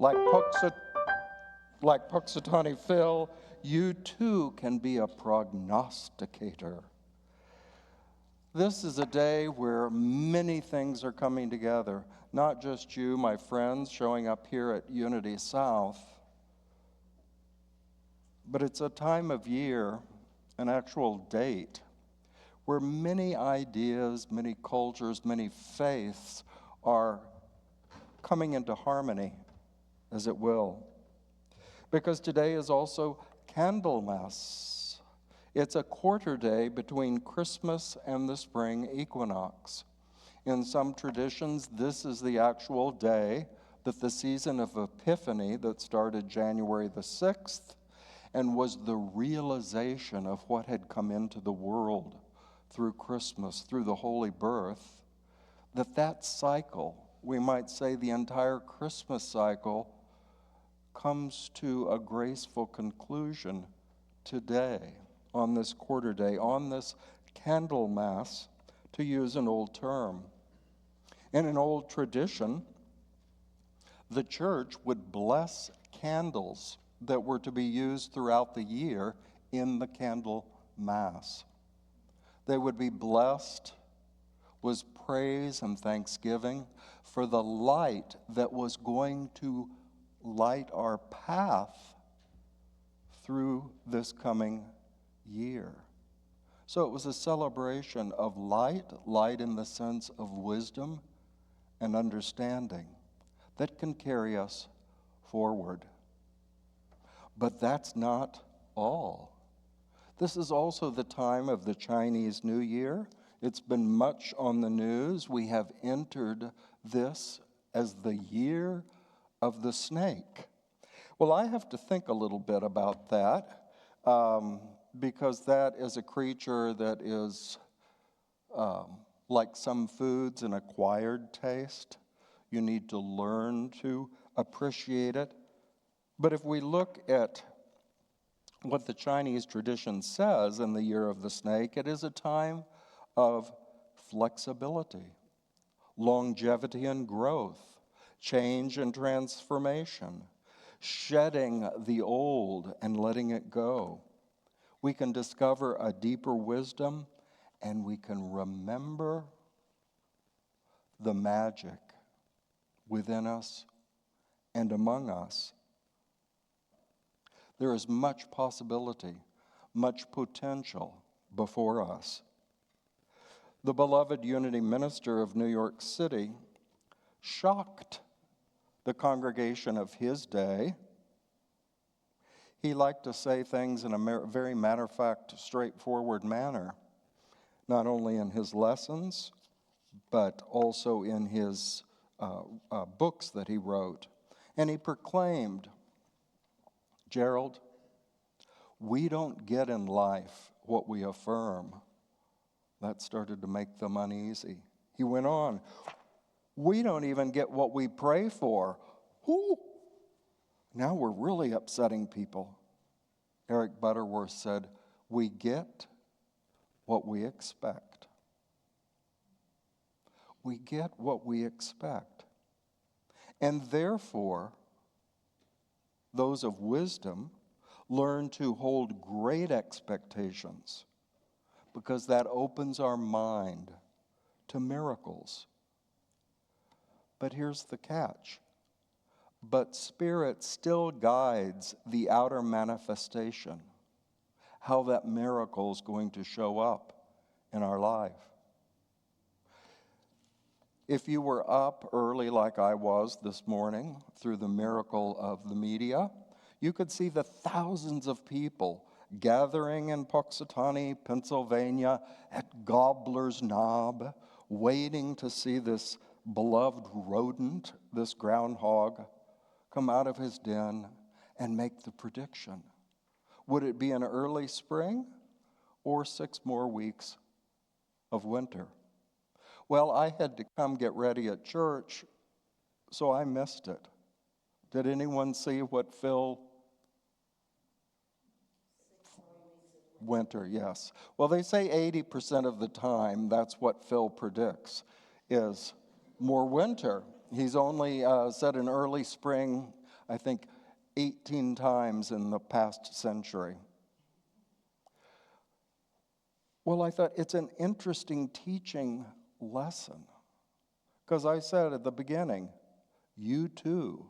Like Puxatawny Phil, you too can be a prognosticator. This is a day where many things are coming together. Not just you, my friends, showing up here at Unity South, but it's a time of year, an actual date, where many ideas, many cultures, many faiths are coming into harmony, as it will. Because today is also Candlemas. It's a quarter day between Christmas and the spring equinox. In some traditions, this is the actual day that the season of Epiphany that started January the 6th and was the realization of what had come into the world through Christmas, through the Holy Birth, that cycle, we might say the entire Christmas cycle, comes to a graceful conclusion today, on this quarter day, on this Candlemas, to use an old term. In an old tradition, the church would bless candles that were to be used throughout the year in the candle mass. They would be blessed, was praise and thanksgiving for the light that was going to light our path through this coming year. So it was a celebration of light in the sense of wisdom and understanding that can carry us forward. But that's not all. This is also the time of the Chinese New Year. It's been much on the news. We have entered this as the year of the snake. Well, I have to think a little bit about that because that is a creature that is like some foods, an acquired taste. You need to learn to appreciate it. But if we look at what the Chinese tradition says in the year of the snake, it is a time of flexibility, longevity and growth, change and transformation, shedding the old and letting it go. We can discover a deeper wisdom, and we can remember the magic within us and among us. There is much possibility, much potential before us. The beloved Unity Minister of New York City shocked the congregation of his day. He liked to say things in a very matter-of-fact, straightforward manner, not only in his lessons, but also in his books that he wrote. And he proclaimed, Gerald, we don't get in life what we affirm. That started to make them uneasy. He went on, we don't even get what we pray for. Ooh. Now we're really upsetting people. Eric Butterworth said, we get what we expect. We get what we expect. And therefore, those of wisdom learn to hold great expectations because that opens our mind to miracles. But here's the catch. But Spirit still guides the outer manifestation, how that miracle is going to show up in our life. If you were up early like I was this morning through the miracle of the media, you could see the thousands of people gathering in Puxatawny, Pennsylvania at Gobbler's Knob, waiting to see this beloved rodent, this groundhog, come out of his den and make the prediction. Would it be an early spring or 6 more weeks of winter? Well, I had to come get ready at church, so I missed it. Did anyone see what Phil? Winter, yes. Well, they say 80% of the time that's what Phil predicts is more winter. He's only said an early spring I think 18 times in the past century. Well, I thought it's an interesting teaching lesson. Because I said at the beginning, you too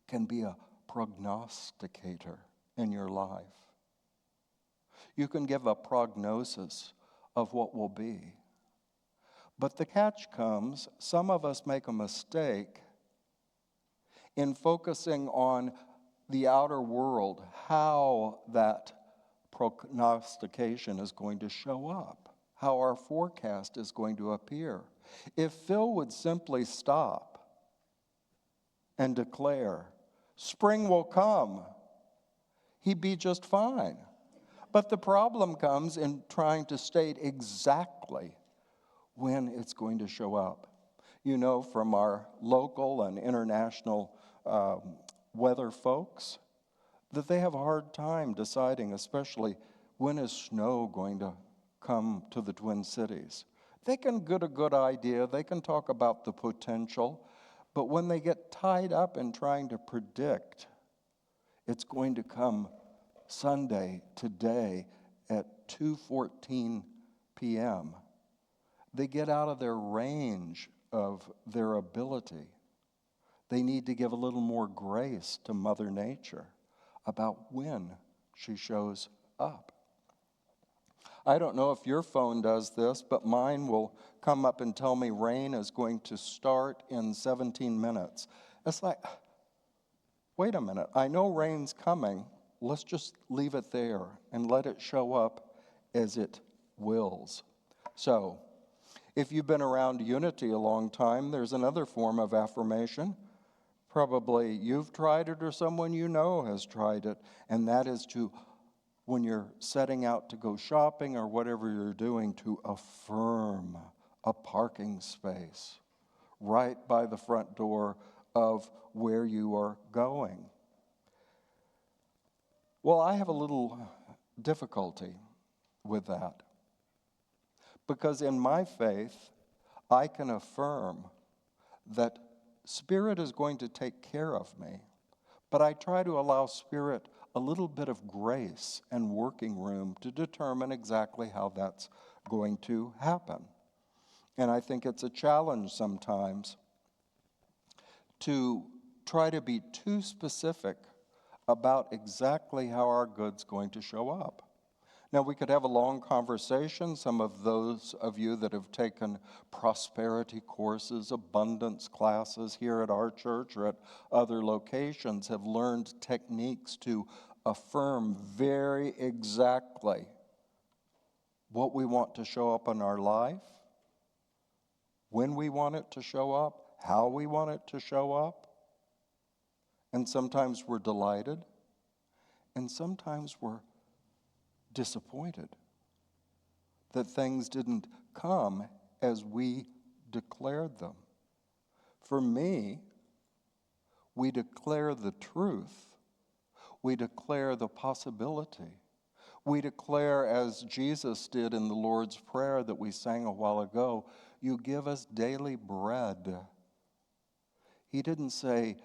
can be a prognosticator in your life. You can give a prognosis of what will be. But the catch comes, some of us make a mistake in focusing on the outer world, how that prognostication is going to show up, how our forecast is going to appear. If Phil would simply stop and declare, spring will come, he'd be just fine. But the problem comes in trying to state exactly when it's going to show up. You know, from our local and international weather folks, that they have a hard time deciding, especially when is snow going to come to the Twin Cities. They can get a good idea, they can talk about the potential, but when they get tied up in trying to predict it's going to come Sunday, today, at 2:14 p.m., they get out of their range of their ability. They need to give a little more grace to Mother Nature about when she shows up. I don't know if your phone does this, but mine will come up and tell me rain is going to start in 17 minutes. It's like, wait a minute, I know rain's coming. Let's just leave it there and let it show up as it wills. So, if you've been around Unity a long time, there's another form of affirmation. Probably you've tried it or someone you know has tried it, and that is to, when you're setting out to go shopping or whatever you're doing, to affirm a parking space right by the front door of where you are going. Well, I have a little difficulty with that, because in my faith, I can affirm that Spirit is going to take care of me, but I try to allow Spirit a little bit of grace and working room to determine exactly how that's going to happen. And I think it's a challenge sometimes to try to be too specific about exactly how our good's going to show up. Now, we could have a long conversation. Some of those of you that have taken prosperity courses, abundance classes here at our church or at other locations have learned techniques to affirm very exactly what we want to show up in our life, when we want it to show up, how we want it to show up. And sometimes we're delighted, and sometimes we're disappointed that things didn't come as we declared them. For me, we declare the truth. We declare the possibility. We declare, as Jesus did in the Lord's Prayer that we sang a while ago, you give us daily bread. He didn't say,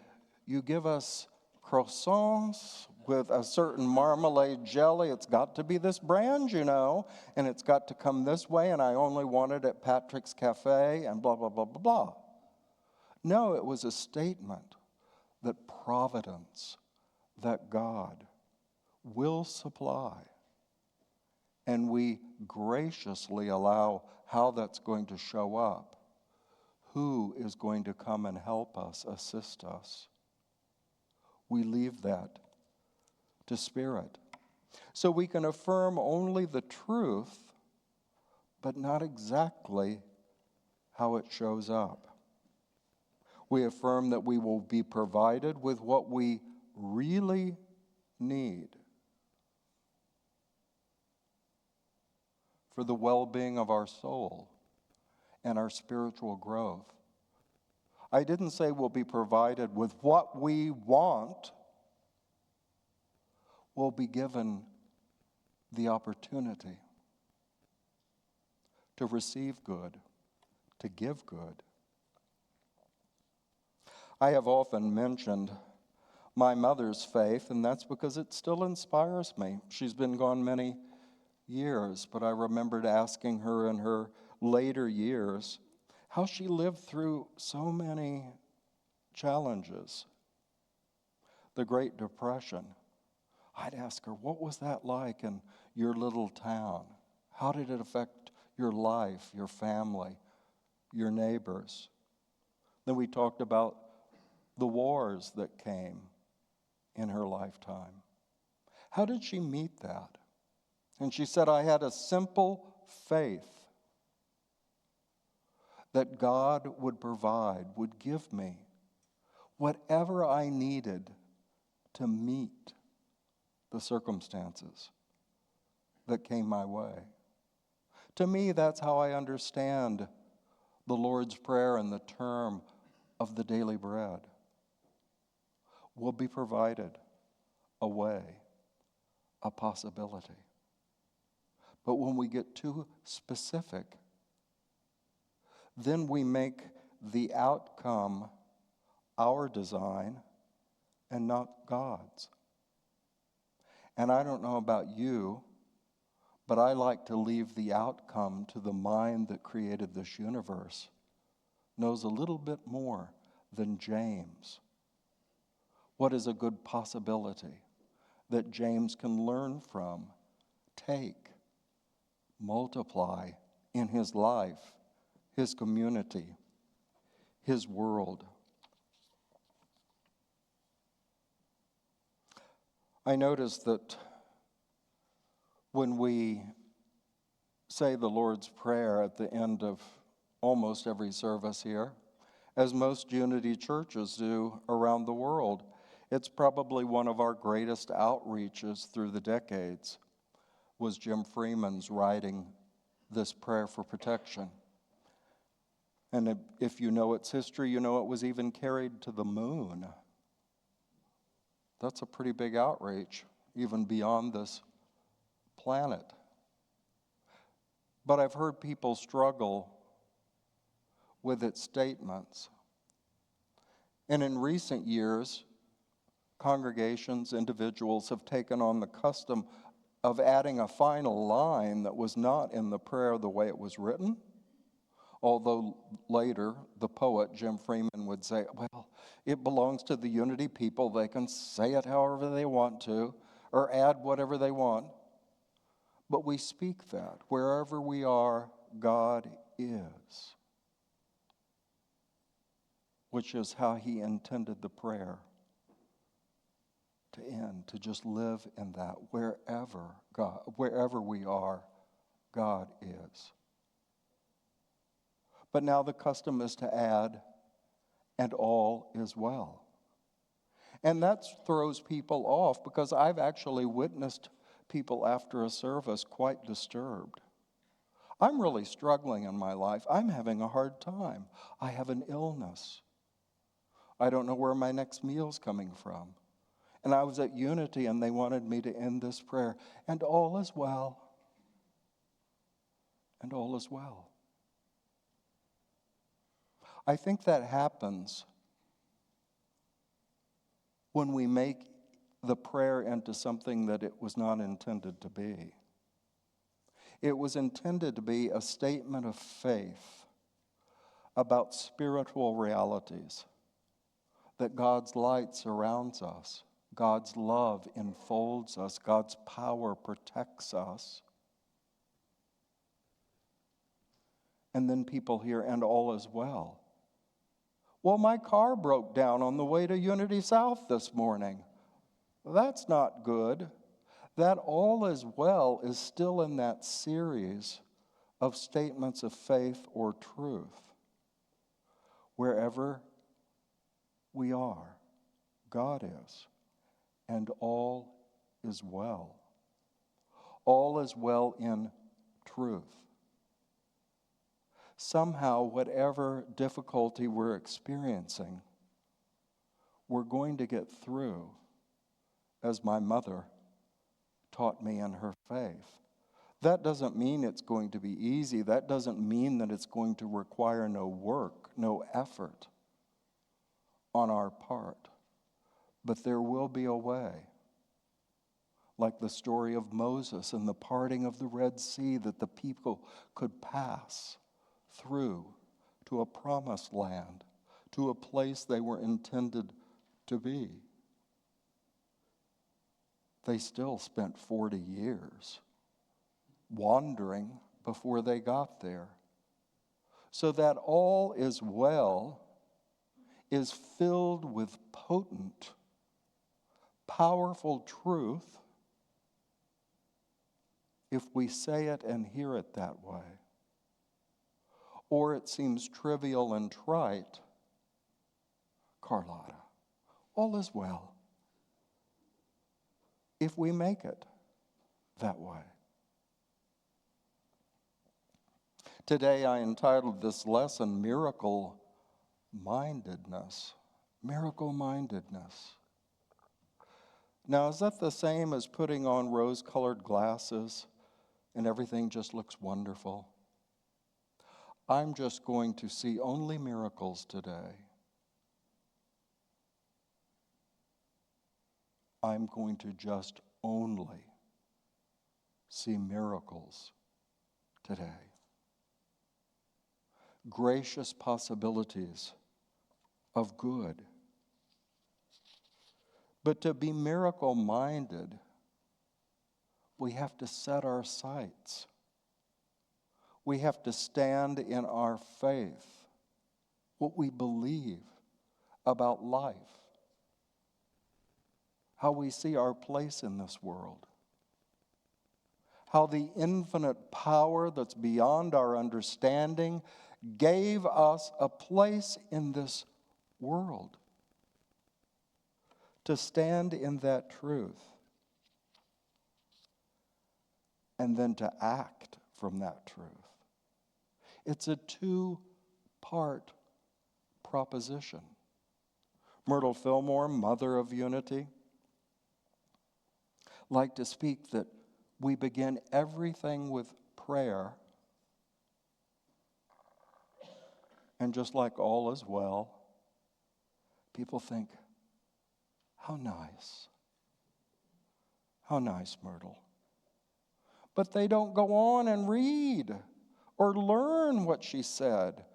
you give us croissants with a certain marmalade jelly. It's got to be this brand, you know, and it's got to come this way, and I only want it at Patrick's Cafe, and blah, blah, blah, blah, blah. No, it was a statement that providence, that God will supply, and we graciously allow how that's going to show up, who is going to come and help us, assist us. We leave that to Spirit. So we can affirm only the truth, but not exactly how it shows up. We affirm that we will be provided with what we really need for the well-being of our soul and our spiritual growth. I didn't say we'll be provided with what we want. We'll be given the opportunity to receive good, to give good. I have often mentioned my mother's faith, and that's because it still inspires me. She's been gone many years, but I remembered asking her in her later years how she lived through so many challenges. The Great Depression. I'd ask her, what was that like in your little town? How did it affect your life, your family, your neighbors? Then we talked about the wars that came in her lifetime. How did she meet that? And she said, I had a simple faith that God would provide, would give me whatever I needed to meet the circumstances that came my way. To me, that's how I understand the Lord's Prayer and the term of the daily bread. Will be provided a way, a possibility. But when we get too specific, then we make the outcome our design and not God's. And I don't know about you, but I like to leave the outcome to the mind that created this universe, knows a little bit more than James. What is a good possibility that James can learn from, take, multiply in his life, his community, his world? I notice that when we say the Lord's Prayer at the end of almost every service here, as most Unity churches do around the world, it's probably one of our greatest outreaches through the decades, was Jim Freeman's writing this prayer for protection. And if you know its history, you know it was even carried to the moon. That's a pretty big outreach, even beyond this planet. But I've heard people struggle with its statements. And in recent years, congregations, individuals have taken on the custom of adding a final line that was not in the prayer the way it was written. Although later, the poet Jim Freeman would say, well, it belongs to the Unity people. They can say it however they want to, or add whatever they want. But we speak that. Wherever we are, God is. Which is how he intended the prayer to end, to just live in that. Wherever we are, God is. But now the custom is to add, and all is well. And that throws people off, because I've actually witnessed people after a service quite disturbed. I'm really struggling in my life. I'm having a hard time. I have an illness. I don't know where my next meal's coming from. And I was at Unity, and they wanted me to end this prayer, and all is well. And all is well. I think that happens when we make the prayer into something that it was not intended to be. It was intended to be a statement of faith about spiritual realities, that God's light surrounds us, God's love enfolds us, God's power protects us. And then people hear, and all is well. Well, my car broke down on the way to Unity South this morning. That's not good. That all is well is still in that series of statements of faith or truth. Wherever we are, God is, and all is well. All is well in truth. Somehow, whatever difficulty we're experiencing, we're going to get through, as my mother taught me in her faith. That doesn't mean it's going to be easy. That doesn't mean that it's going to require no work, no effort on our part. But there will be a way, like the story of Moses and the parting of the Red Sea, that the people could pass through to a promised land, to a place they were intended to be. They still spent 40 years wandering before they got there. So that all is well is filled with potent, powerful truth if we say it and hear it that way. Or it seems trivial and trite. Carlotta, all is well if we make it that way. Today I entitled this lesson, Miracle Mindedness. Miracle Mindedness. Now, is that the same as putting on rose-colored glasses and everything just looks wonderful? I'm just going to see only miracles today. I'm going to just only see miracles today. Gracious possibilities of good. But to be miracle-minded, we have to set our sights. We have to stand in our faith, what we believe about life, how we see our place in this world, how the infinite power that's beyond our understanding gave us a place in this world. To stand in that truth and then to act from that truth. It's a two-part proposition. Myrtle Fillmore, mother of Unity, liked to speak that we begin everything with prayer, and just like all is well, people think, how nice. How nice, Myrtle. But they don't go on and read or learn what she said,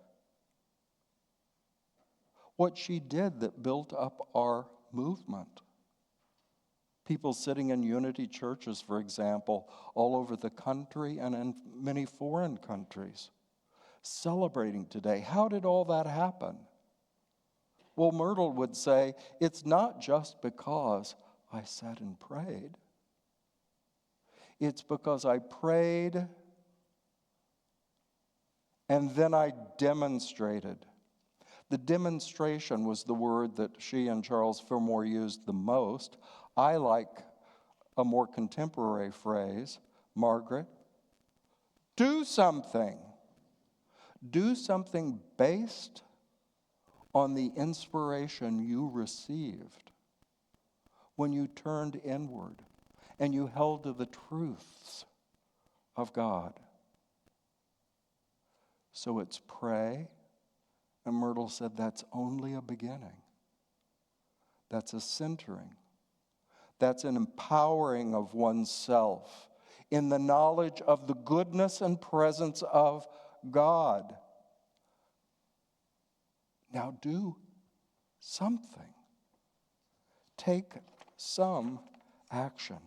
what she did that built up our movement. People sitting in Unity churches, for example, all over the country and in many foreign countries, celebrating today. How did all that happen? Well, Myrtle would say, it's not just because I sat and prayed. It's because I prayed and then I demonstrated. The demonstration was the word that she and Charles Fillmore used the most. I like a more contemporary phrase, Margaret. Do something. Do something based on the inspiration you received when you turned inward and you held to the truths of God. So it's pray, and Myrtle said that's only a beginning. That's a centering. That's an empowering of oneself in the knowledge of the goodness and presence of God. Now do something. Take some action.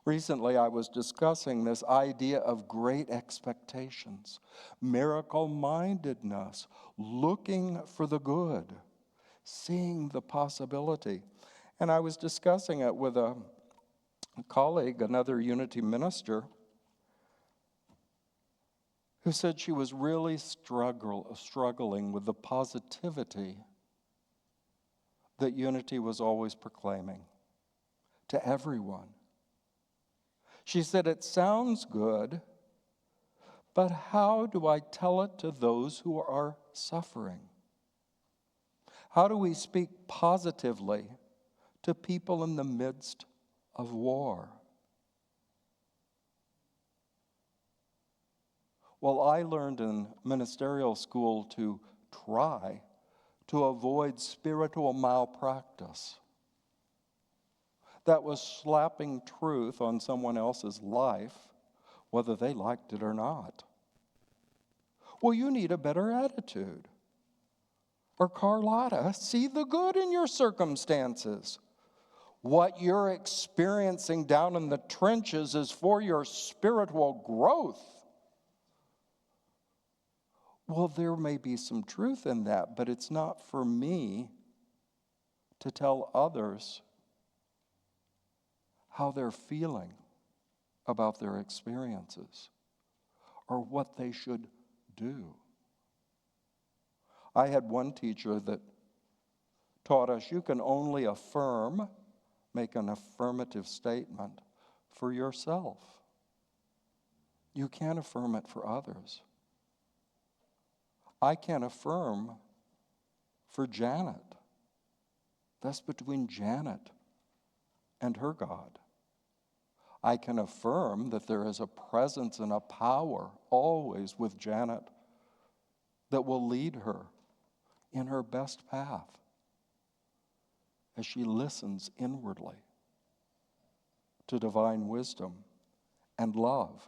Recently, I was discussing this idea of great expectations, miracle-mindedness, looking for the good, seeing the possibility. And I was discussing it with a colleague, another Unity minister, who said she was really struggling with the positivity that Unity was always proclaiming to everyone. She said, it sounds good, but how do I tell it to those who are suffering? How do we speak positively to people in the midst of war? Well, I learned in ministerial school to try to avoid spiritual malpractice. That was slapping truth on someone else's life, whether they liked it or not. Well, you need a better attitude. Or Carlotta, see the good in your circumstances. What you're experiencing down in the trenches is for your spiritual growth. Well, there may be some truth in that, but it's not for me to tell others how they're feeling about their experiences or what they should do. I had one teacher that taught us you can only affirm, make an affirmative statement for yourself. You can't affirm it for others. I can't affirm for Janet. That's between Janet and her God. I can affirm that there is a presence and a power always with Janet that will lead her in her best path as she listens inwardly to divine wisdom and love.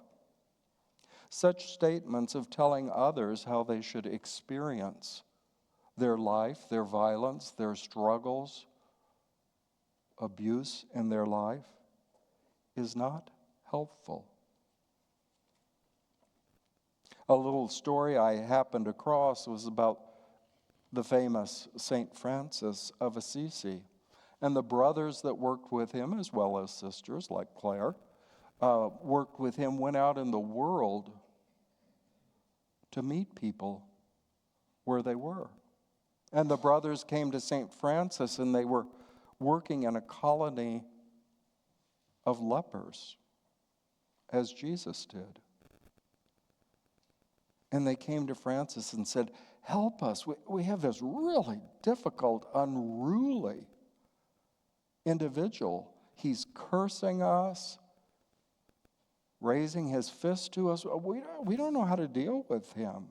Such statements of telling others how they should experience their life, their violence, their struggles, abuse in their life is not helpful. A little story I happened across was about the famous St. Francis of Assisi. And the brothers that worked with him, as well as sisters like Claire, worked with him, went out in the world to meet people where they were. And the brothers came to St. Francis, and they were working in a colony of lepers, as Jesus did. And they came to Francis and said, help us. We have this really difficult, unruly individual. He's cursing us, raising his fist to us. We don't know how to deal with him.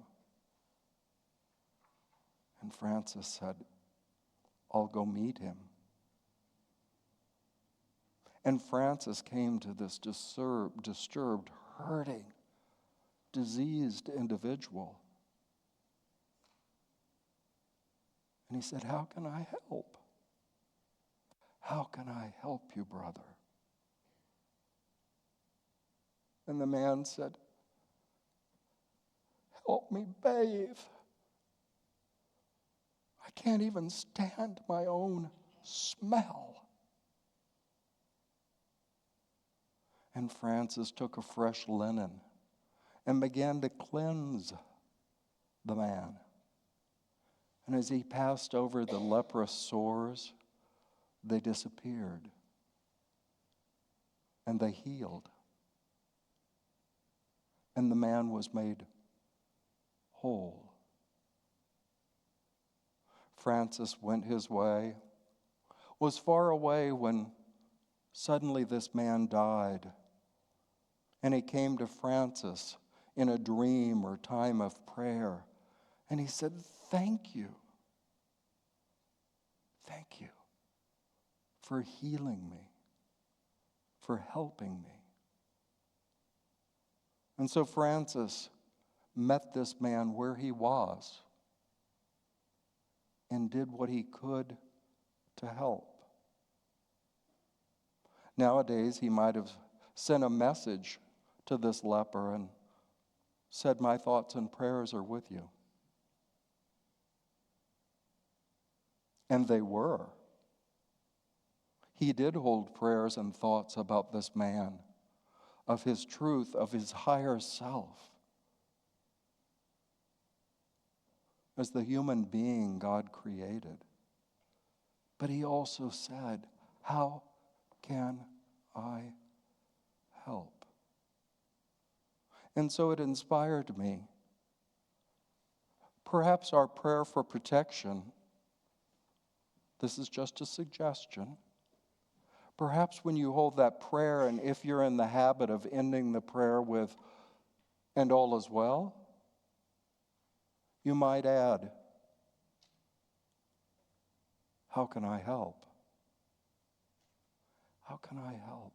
And Francis said, I'll go meet him. And Francis came to this disturbed, hurting, diseased individual. And he said, how can I help? How can I help you, brother? And the man said, help me bathe. I can't even stand my own smell. And Francis took a fresh linen and began to cleanse the man. And as he passed over the leprous sores, they disappeared. And they healed. And the man was made whole. Francis went his way, was far away when suddenly this man died. And he came to Francis in a dream or time of prayer. And he said, thank you. Thank you for healing me, for helping me. And so Francis met this man where he was and did what he could to help. Nowadays, he might have sent a message to this leper and said, my thoughts and prayers are with you. And they were. He did hold prayers and thoughts about this man, of his truth, of his higher self, as the human being God created. But he also said, how can I help? And so it inspired me. Perhaps our prayer for protection, this is just a suggestion. Perhaps when you hold that prayer, and if you're in the habit of ending the prayer with, and all is well, you might add, How can I help? How can I help?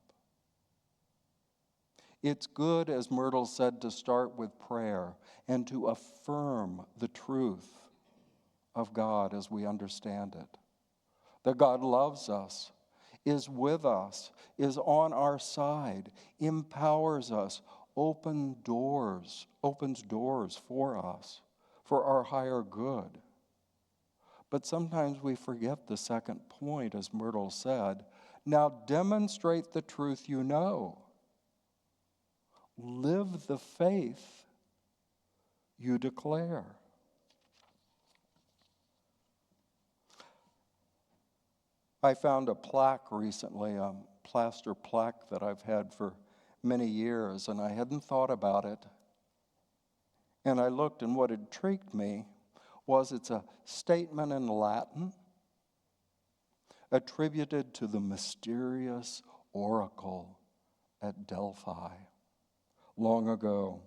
It's good, as Myrtle said, to start with prayer and to affirm the truth of God as we understand it. That God loves us, is with us, is on our side, empowers us, opens doors for us, for our higher good. But sometimes we forget the second point, as Myrtle said. Now demonstrate the truth you know. Live the faith you declare. I found a plaque recently, a plaster plaque that I've had for many years, and I hadn't thought about it. And I looked, and what intrigued me was it's a statement in Latin attributed to the mysterious oracle at Delphi long ago.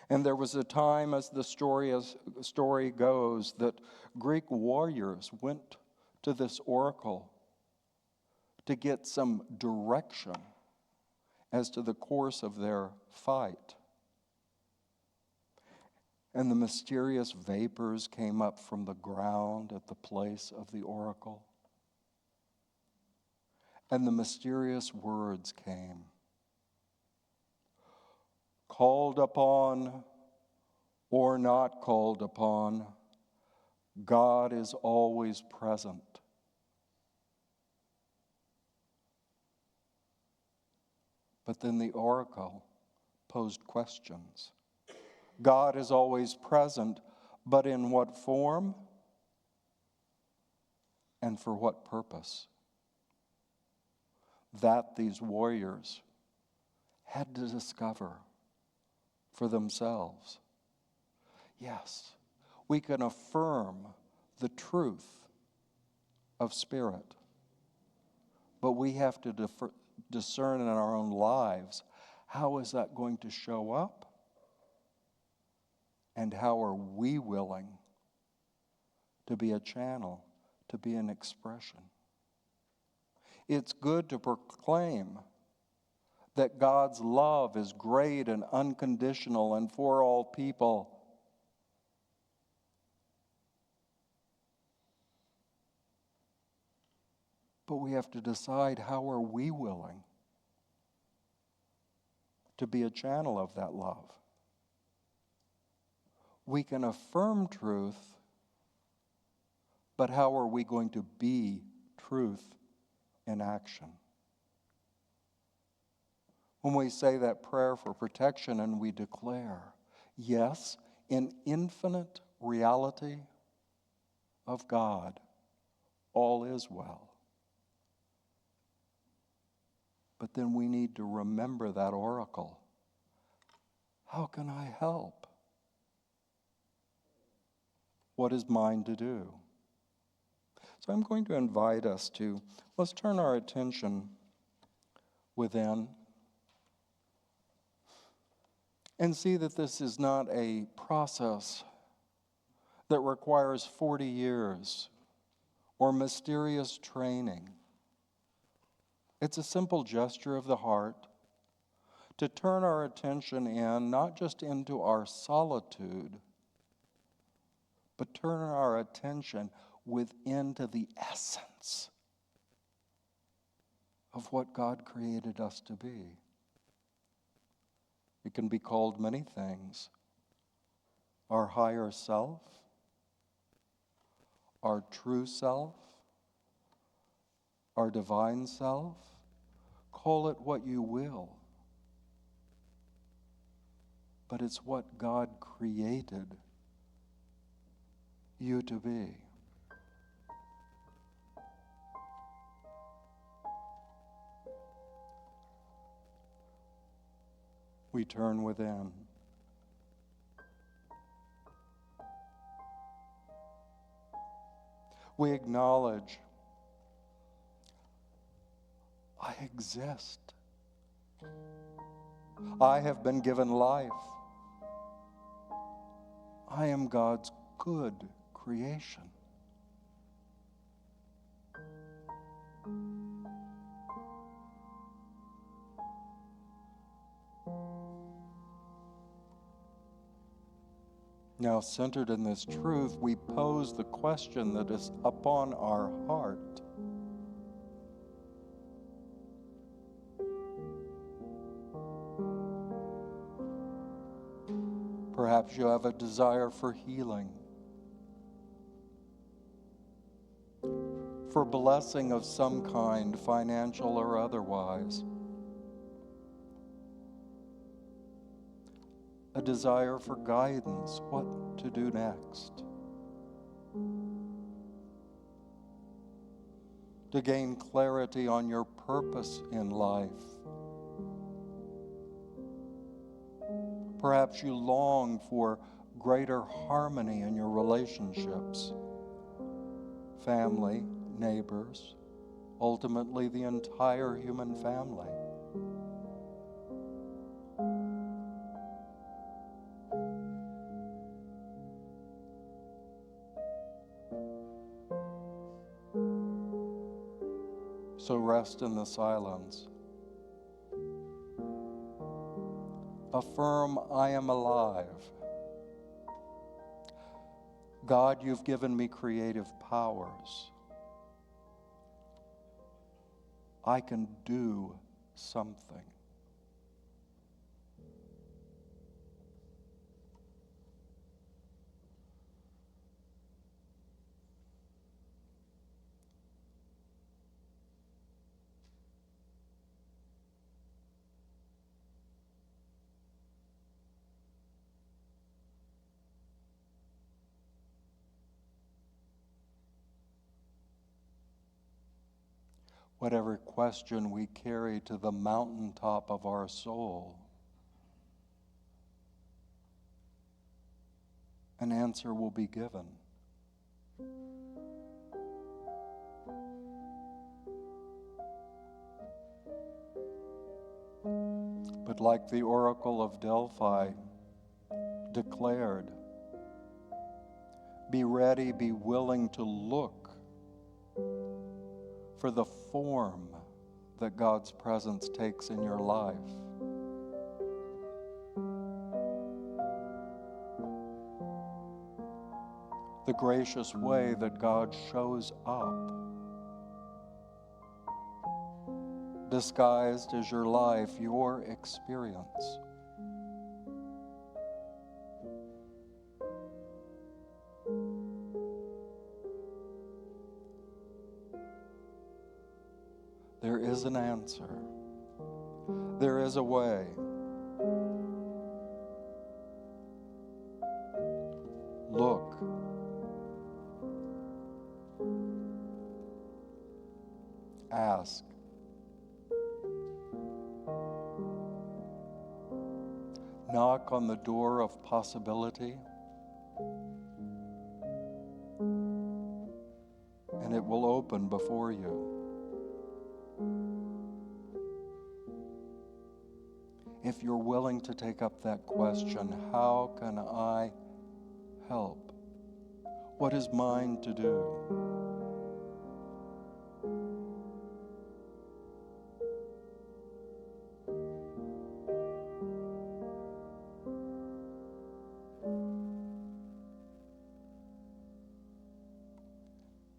And there was a time, as the story goes, that Greek warriors went to this oracle to get some direction as to the course of their fight. And the mysterious vapors came up from the ground at the place of the oracle. And the mysterious words came. Called upon or not called upon, God is always present. But then the oracle posed questions. God is always present, but in what form and for what purpose? That these warriors had to discover for themselves. Yes, we can affirm the truth of Spirit, but we have to discern in our own lives, how is that going to show up? And how are we willing to be a channel, to be an expression? It's good to proclaim that God's love is great and unconditional and for all people. But we have to decide, how are we willing to be a channel of that love? We can affirm truth, but how are we going to be truth in action? When we say that prayer for protection and we declare, yes, in infinite reality of God, all is well. But then we need to remember that oracle. How can I help? What is mine to do? So I'm going to invite us to, let's turn our attention within and see that this is not a process that requires 40 years or mysterious training. It's a simple gesture of the heart to turn our attention in, not just into our solitude, but turn our attention within to the essence of what God created us to be. It can be called many things. Our higher self, our true self, our divine self. Call it what you will. But it's what God created you to be. We turn within. We acknowledge, I exist. I have been given life. I am God's good creation. Now, centered in this truth, we pose the question that is upon our heart. Perhaps you have a desire for healing, for blessing of some kind, financial or otherwise. A desire for guidance, what to do next. To gain clarity on your purpose in life. Perhaps you long for greater harmony in your relationships, family, neighbors, ultimately the entire human family. So rest in the silence. Affirm, I am alive. God, you've given me creative powers. I can do something. Whatever question we carry to the mountaintop of our soul, an answer will be given. But like the oracle of Delphi declared, be ready, be willing to look for the form that God's presence takes in your life. The gracious way that God shows up, disguised as your life, your experience. There is an answer. There is a way. Look. Ask. Knock on the door of possibility, and it will open before you. If you're willing to take up that question, how can I help? What is mine to do?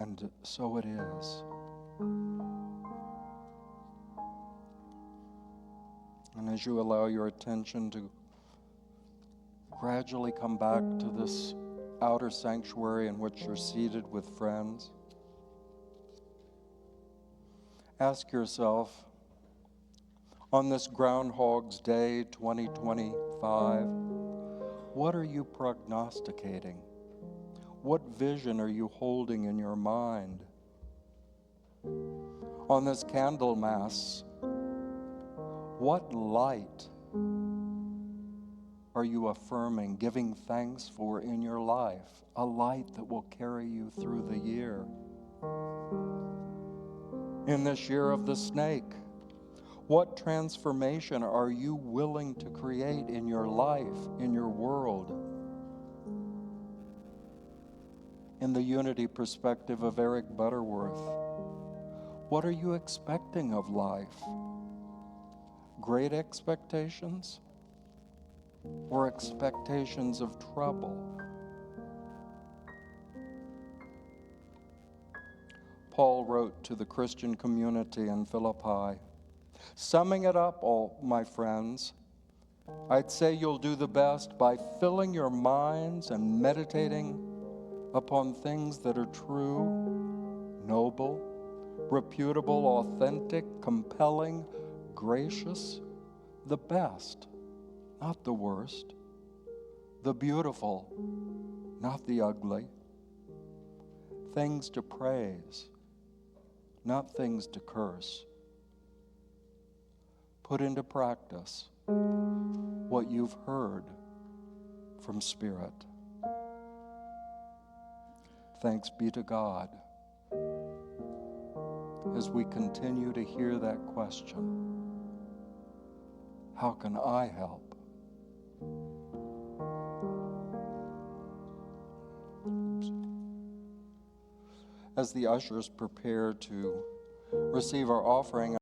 And so it is. And as you allow your attention to gradually come back to this outer sanctuary in which you're seated with friends, ask yourself, on this Groundhog's Day 2025, what are you prognosticating? What vision are you holding in your mind? On this Candlemas, what light are you affirming, giving thanks for in your life? A light that will carry you through the year. In this year of the snake, what transformation are you willing to create in your life, in your world? In the Unity perspective of Eric Butterworth, what are you expecting of life? Great expectations or expectations of trouble? Paul wrote to the Christian community in Philippi. Summing it up, all my friends, I'd say you'll do the best by filling your minds and meditating upon things that are true, noble, reputable, authentic, compelling, gracious, the best, not the worst, the beautiful, not the ugly, things to praise, not things to curse. Put into practice what you've heard from Spirit. Thanks be to God as we continue to hear that question, how can I help? As the ushers prepare to receive our offering,